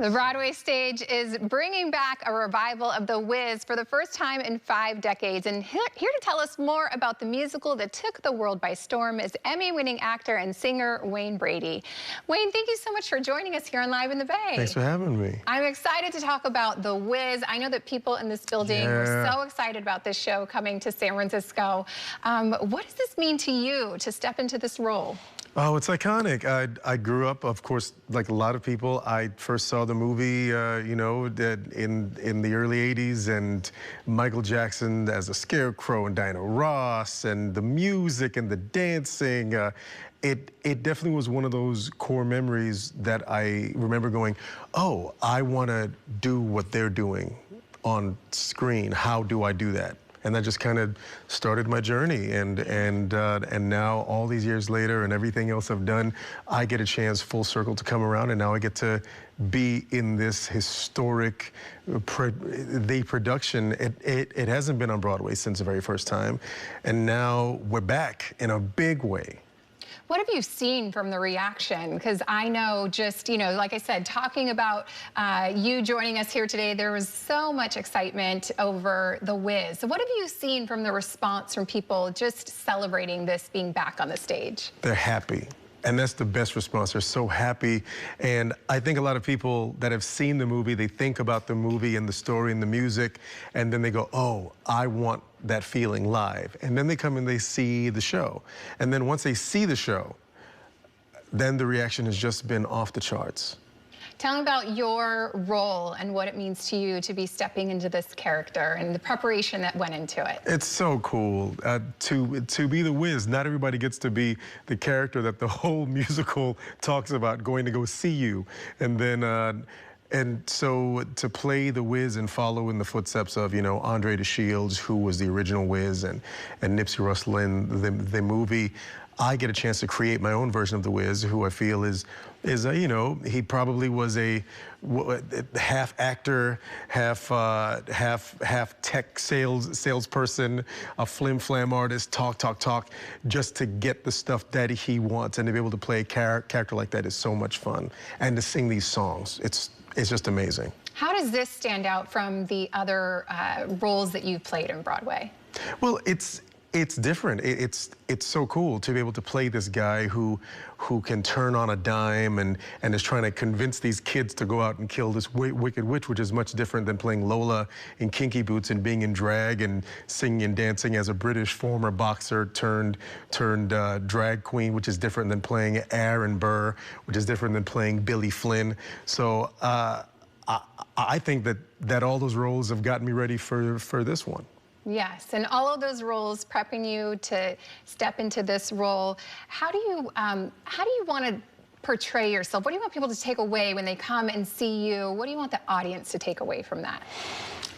The Broadway stage is bringing back a revival of The Wiz for the first time in 5 decades. And here to tell us more about the musical that took the world by storm is Emmy-winning actor and singer Wayne Brady. Wayne, thank you so much for joining us here on Live in the Bay. Thanks for having me. I'm excited to talk about The Wiz. I know that people in this building were so excited about this show coming to San Francisco. What does this mean to you to step into this role? Oh, it's iconic. I grew up, of course, like a lot of people. I first saw the movie, you know, in the early 80s, and Michael Jackson as a scarecrow and Diana Ross, and the music and the dancing. It definitely was one of those core memories that I remember going, oh, I want to do what they're doing on screen. How do I do that? And that just kind of started my journey, and now all these years later and everything else I've done, I get a chance full circle to come around, and now I get to be in this historic production. It hasn't been on Broadway since the very first time, and now we're back in a big way. What have you seen from the reaction? Because I know just, you know, like I said, talking about you joining us here today, there was so much excitement over The Wiz. So what have you seen from the response from people just celebrating this being back on the stage? They're happy. And that's the best response. They're so happy. And I think a lot of people that have seen the movie, they think about the movie and the story and the music, and then they go, oh, I want that feeling live. And then they come and they see the show. And then once they see the show, then the reaction has just been off the charts. Tell me about your role and what it means to you to be stepping into this character and the preparation that went into it. It's so cool to be the Wiz. Not everybody gets to be the character that the whole musical talks about, going to go see you. And then and so to play the Wiz and follow in the footsteps of, you know, Andre de Shields, who was the original Wiz, and Nipsey Russell in the movie, I get a chance to create my own version of the Wiz, who I feel is you know, he probably was a half actor, half tech salesperson, a flim-flam artist, talk, just to get the stuff that he wants, and to be able to play a character like that is so much fun, and to sing these songs, it's just amazing. How does this stand out from the other roles that you've played in Broadway? Well, it's different. It's so cool to be able to play this guy who can turn on a dime and is trying to convince these kids to go out and kill this wicked witch, which is much different than playing Lola in Kinky Boots and being in drag and singing and dancing as a British former boxer turned drag queen, which is different than playing Aaron Burr, which is different than playing Billy Flynn. So I think that all those roles have gotten me ready for this one. Yes, and all of those roles prepping you to step into this role. How do you want to portray yourself? What do you want people to take away when they come and see you? What do you want the audience to take away from that?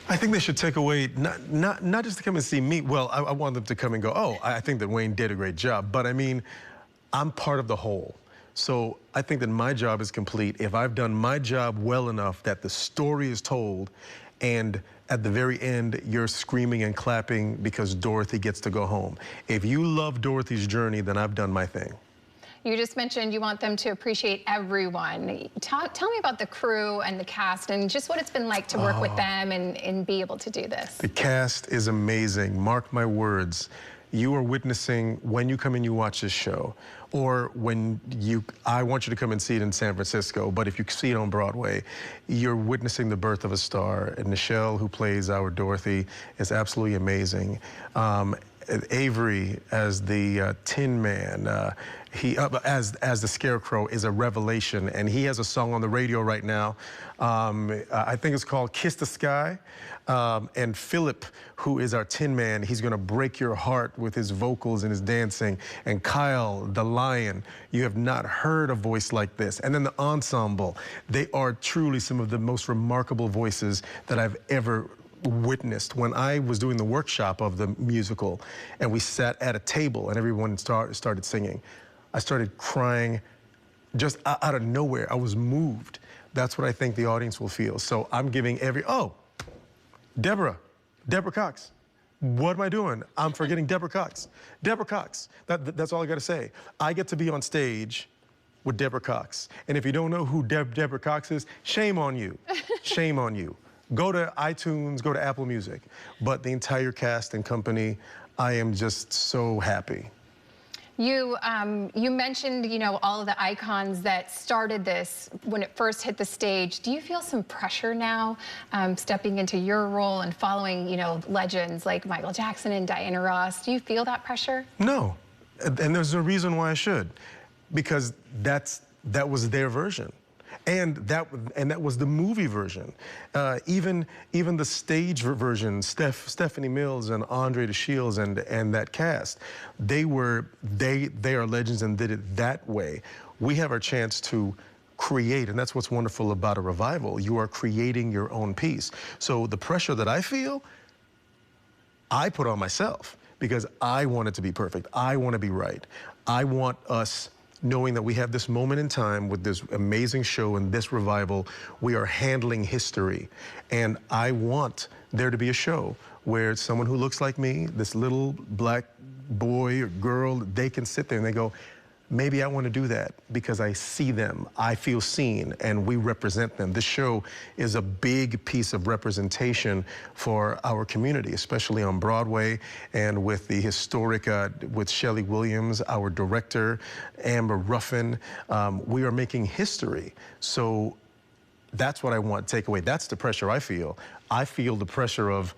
I think they should take away, not just to come and see me. Well, I want them to come and go, oh, I think that Wayne did a great job. But I mean, I'm part of the whole. So I think that my job is complete if I've done my job well enough that the story is told, and at the very end, you're screaming and clapping because Dorothy gets to go home. If you love Dorothy's journey, then I've done my thing. You just mentioned you want them to appreciate everyone. Tell me about the crew and the cast and just what it's been like to work with them and be able to do this. The cast is amazing. Mark my words. You are witnessing, when you come and you watch this show, or when I want you to come and see it in San Francisco, but if you see it on Broadway, you're witnessing the birth of a star. And Nichelle, who plays our Dorothy, is absolutely amazing. Avery as the Tin Man, as the Scarecrow, is a revelation, and he has a song on the radio right now. I think it's called Kiss the Sky. And Philip, who is our Tin Man, he's gonna break your heart with his vocals and his dancing. And Kyle, the Lion, you have not heard a voice like this. And then the ensemble, they are truly some of the most remarkable voices that I've ever witnessed. When I was doing the workshop of the musical and we sat at a table and everyone started singing, I started crying just out of nowhere. I was moved. That's what I think the audience will feel. So I'm giving Deborah Cox. What am I doing? I'm forgetting Deborah Cox. Deborah Cox. That's all I got to say. I get to be on stage with Deborah Cox. And if you don't know who Deborah Cox is, shame on you. Shame on you. Go to iTunes, go to Apple Music. But the entire cast and company, I am just so happy. You mentioned, all of the icons that started this when it first hit the stage. Do you feel some pressure now, stepping into your role and following, legends like Michael Jackson and Diana Ross? Do you feel that pressure? No, and there's a reason why I should, because that was their version. And that was the movie version. Even the stage version, Stephanie Mills and Andre DeShields and that cast, they are legends and did it that way. We have our chance to create, and that's what's wonderful about a revival. You are creating your own piece. So the pressure that I feel, I put on myself because I want it to be perfect. I want to be right. I want us knowing that we have this moment in time with this amazing show and this revival. We are handling history. And I want there to be a show where someone who looks like me, this little black boy or girl, they can sit there and they go, maybe I want to do that because I see them, I feel seen, and we represent them. This show is a big piece of representation for our community, especially on Broadway and with the historic, with Shelley Williams, our director, Amber Ruffin. We are making history. So that's what I want to take away. That's the pressure I feel. I feel the pressure of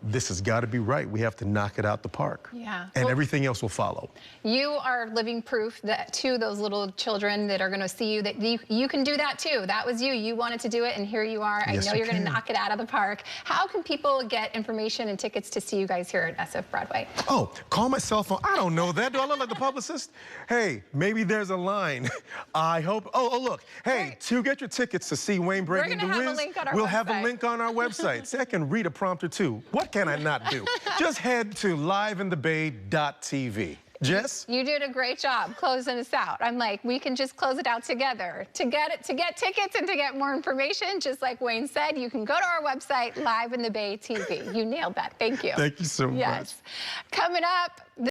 this has got to be right. We have to knock it out the park. Yeah. And everything else will follow. You are living proof that to those little children that are going to see you, that you can do that too. That was you. You wanted to do it, and here you are. Yes, I know you're going to knock it out of the park. How can people get information and tickets to see you guys here at SF Broadway? Oh, call my cell phone. I don't know that. Do I look like the publicist? Hey, maybe there's a line. I hope. Oh, look. Hey, to get your tickets to see Wayne Brady and the Wiz, we'll have a link on our website. See, I can read a prompter too. What can I not do? Just head to liveinthebay.tv. Jess? You did a great job closing us out. I'm like, we can just close it out together. To get tickets and to get more information, just like Wayne said, you can go to our website, Live in the Bay TV. You nailed that. Thank you. Thank you so much. Yes. Coming up.